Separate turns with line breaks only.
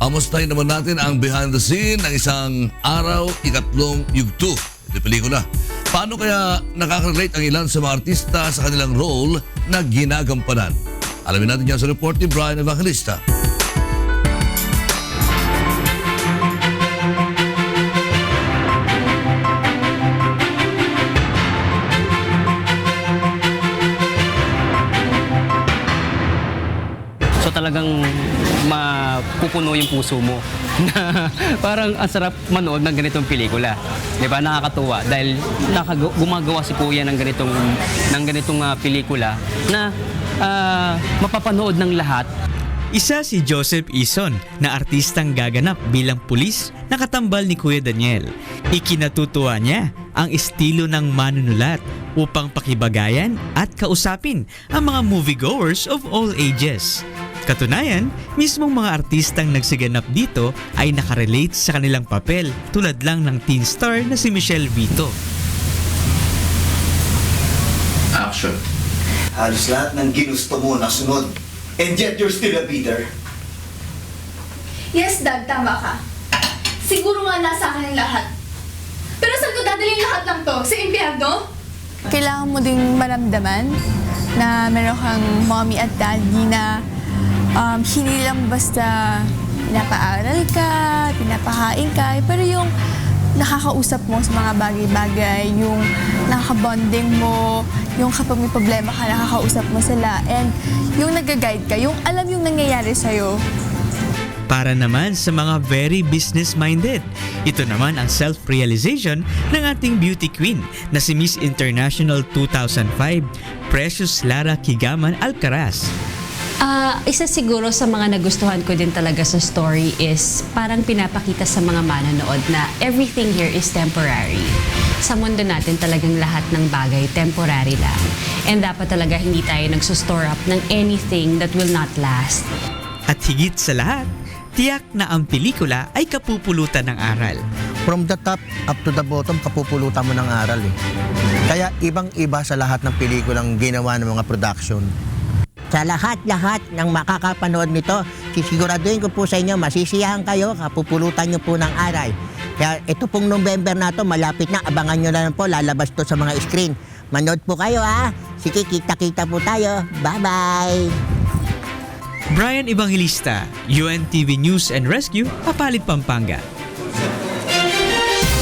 Kamustahin naman natin ang behind the scene ng isang araw, ikatlong yugto. Ito pelikula. Paano kaya nakaka-relate ang ilan sa mga artista sa kanilang role na ginagampanan? Alamin natin yan sa report ni Brian Evangelista.
So talagang mapupuno yung puso mo na parang ang sarap manood ng ganitong pelikula. 'Di ba? Nakakatuwa dahil gumagawa si Kuya ng ganitong pelikula na mapapanood ng lahat.
Isa si Joseph Ison na artistang gaganap bilang pulis na katambal ni Kuya Daniel. Ikinatutuwa niya ang estilo ng manunulat upang pakibagayan at kausapin ang mga moviegoers of all ages. Katunayan, mismong mga artistang nagsiganap dito ay nakarelate sa kanilang papel tulad lang ng teen star na si Michelle Vito.
Action.
Halos lahat ng ginusto mo nasunod. And yet you're still a beater.
Yes, Dad, tama ka. Siguro nga nasa akin ang lahat. Pero saan ko dadalhin lahat ng to? Sa impyerno?
Kailangan mo ding maramdaman na meron kang mommy at daddy na hindi lang basta pinapaaral ka, pinapahain ka, pero yung nakakausap mo sa mga bagay-bagay, yung nakaka-bonding mo, yung kapag may problema ka, nakakausap mo sila, and yung nag-guide ka, yung alam yung nangyayari sa'yo.
Para naman sa mga very business-minded, ito naman ang self-realization ng ating beauty queen na si Miss International 2005, Precious Lara Kigaman Alcaraz.
Isa siguro sa mga nagustuhan ko din talaga sa story is parang pinapakita sa mga manonood na everything here is temporary. Sa mundo natin talagang lahat ng bagay temporary lang. And dapat talaga hindi tayo nagsusstore up ng anything that will not last.
At higit sa lahat, tiyak na ang pelikula ay kapupulutan ng aral.
From the top up to the bottom, kapupulutan mo ng aral eh. Kaya ibang-iba sa lahat ng pelikulang ginawa ng mga production.
Sa lahat-lahat ng makakapanood nito, sisiguraduhin ko po sa inyo, masisiyahan kayo, kapupulutan nyo po ng aral. Kaya ito pong November na to, malapit na, abangan nyo na lang po, lalabas to sa mga screen. Manood po kayo ha. Sige, kita-kita po tayo. Bye-bye!
Brian Evangelista, UNTV News and Rescue, Papalit, Pampanga.